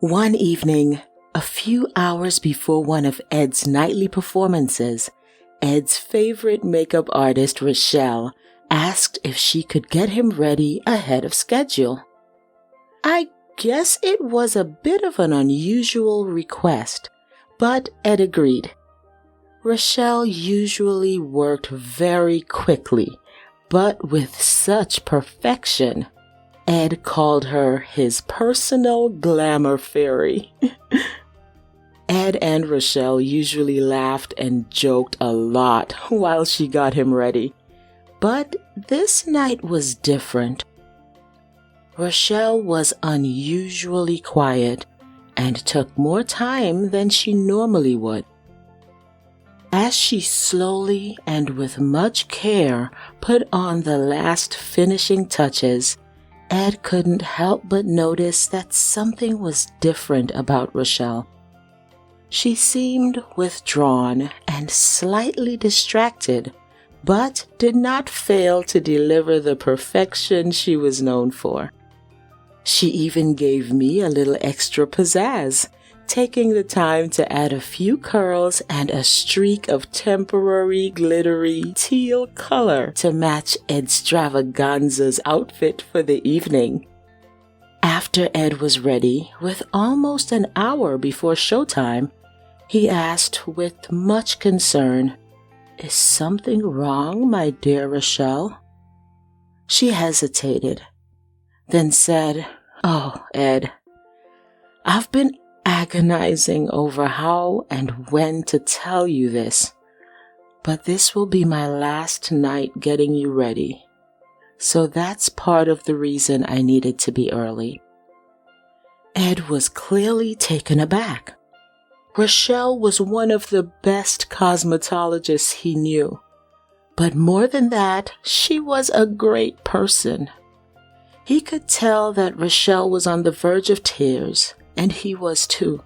One evening, a few hours before one of Ed's nightly performances, Ed's favorite makeup artist, Rochelle, asked if she could get him ready ahead of schedule. I guess it was a bit of an unusual request, but Ed agreed. Rochelle usually worked very quickly, but with such perfection. Ed called her his personal glamour fairy. Ed and Rochelle usually laughed and joked a lot while she got him ready, but this night was different. Rochelle was unusually quiet and took more time than she normally would. As she slowly and with much care put on the last finishing touches, Ed couldn't help but notice that something was different about Rochelle. She seemed withdrawn and slightly distracted, but did not fail to deliver the perfection she was known for. She even gave me a little extra pizzazz, taking the time to add a few curls and a streak of temporary glittery teal color to match Edstravaganza's outfit for the evening. After Ed was ready, with almost an hour before showtime, he asked with much concern, "Is something wrong, my dear Rochelle?" She hesitated, then said, "Oh, Ed, I've been agonizing over how and when to tell you this, but this will be my last night getting you ready, so that's part of the reason I needed to be early." Ed was clearly taken aback. Rochelle was one of the best cosmetologists he knew, but more than that, she was a great person. He could tell that Rochelle was on the verge of tears, and he was too.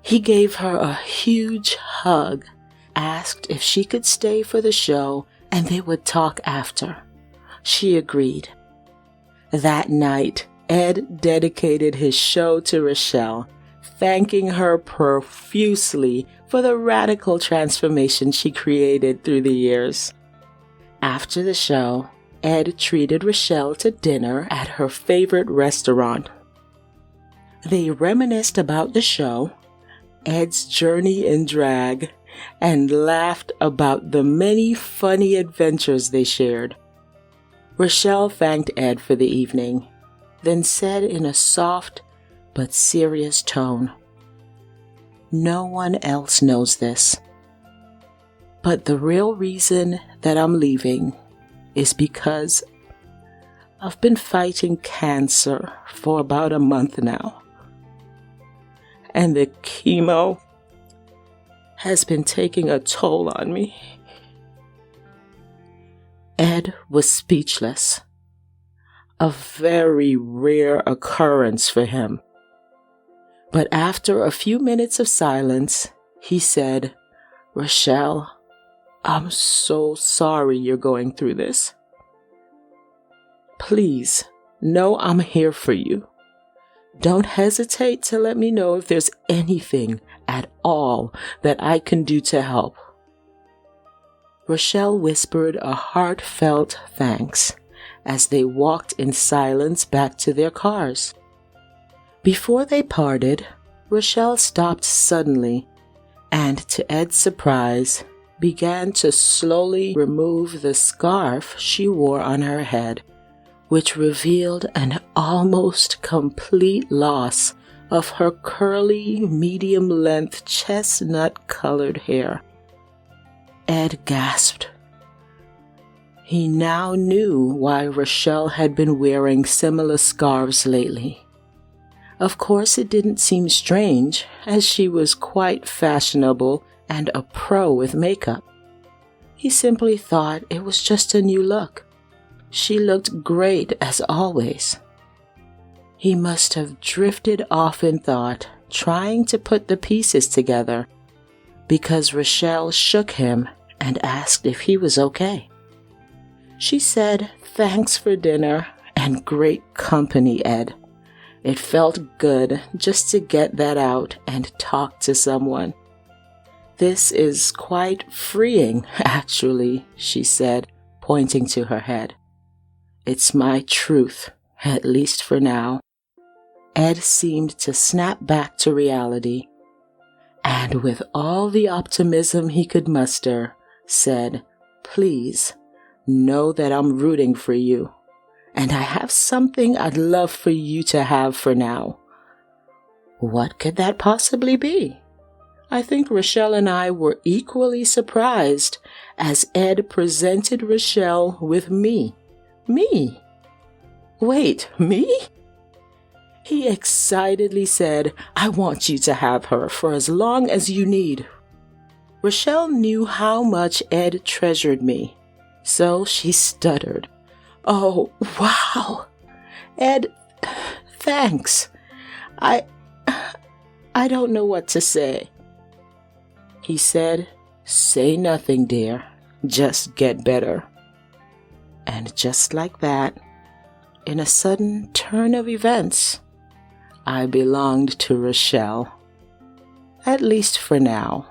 He gave her a huge hug, asked if she could stay for the show, and they would talk after. She agreed. That night, Ed dedicated his show to Rochelle, thanking her profusely for the radical transformation she created through the years. After the show, Ed treated Rochelle to dinner at her favorite restaurant. They reminisced about the show, Ed's journey in drag, and laughed about the many funny adventures they shared. Rochelle thanked Ed for the evening, then said in a soft but serious tone, "No one else knows this, but the real reason that I'm leaving is because I've been fighting cancer for about a month now, and the chemo has been taking a toll on me." Ed was speechless, a very rare occurrence for him. But after a few minutes of silence, he said, "Rochelle, I'm so sorry you're going through this. Please, know I'm here for you. Don't hesitate to let me know if there's anything at all that I can do to help." Rochelle whispered a heartfelt thanks as they walked in silence back to their cars. Before they parted, Rochelle stopped suddenly and, to Ed's surprise, began to slowly remove the scarf she wore on her head, which revealed an almost complete loss of her curly, medium-length, chestnut-colored hair. Ed gasped. He now knew why Rochelle had been wearing similar scarves lately. Of course, it didn't seem strange, as she was quite fashionable and a pro with makeup. He simply thought it was just a new look. She looked great as always. He must have drifted off in thought, trying to put the pieces together, because Rochelle shook him and asked if he was okay. She said, "Thanks for dinner and great company, Ed. It felt good just to get that out and talk to someone. This is quite freeing, actually, she said, pointing to her head. It's my truth, at least for now. Ed seemed to snap back to reality, and with all the optimism he could muster, said, "Please, know that I'm rooting for you, and I have something I'd love for you to have for now." What could that possibly be? I think Rochelle and I were equally surprised as Ed presented Rochelle with me. Me? Wait, me? He excitedly said, "I want you to have her for as long as you need." Rochelle knew how much Ed treasured me, so she stuttered. "Oh, wow! Ed, thanks. I don't know what to say." He said, "Say nothing, dear. Just get better." And just like that, in a sudden turn of events, I belonged to Rochelle. At least for now.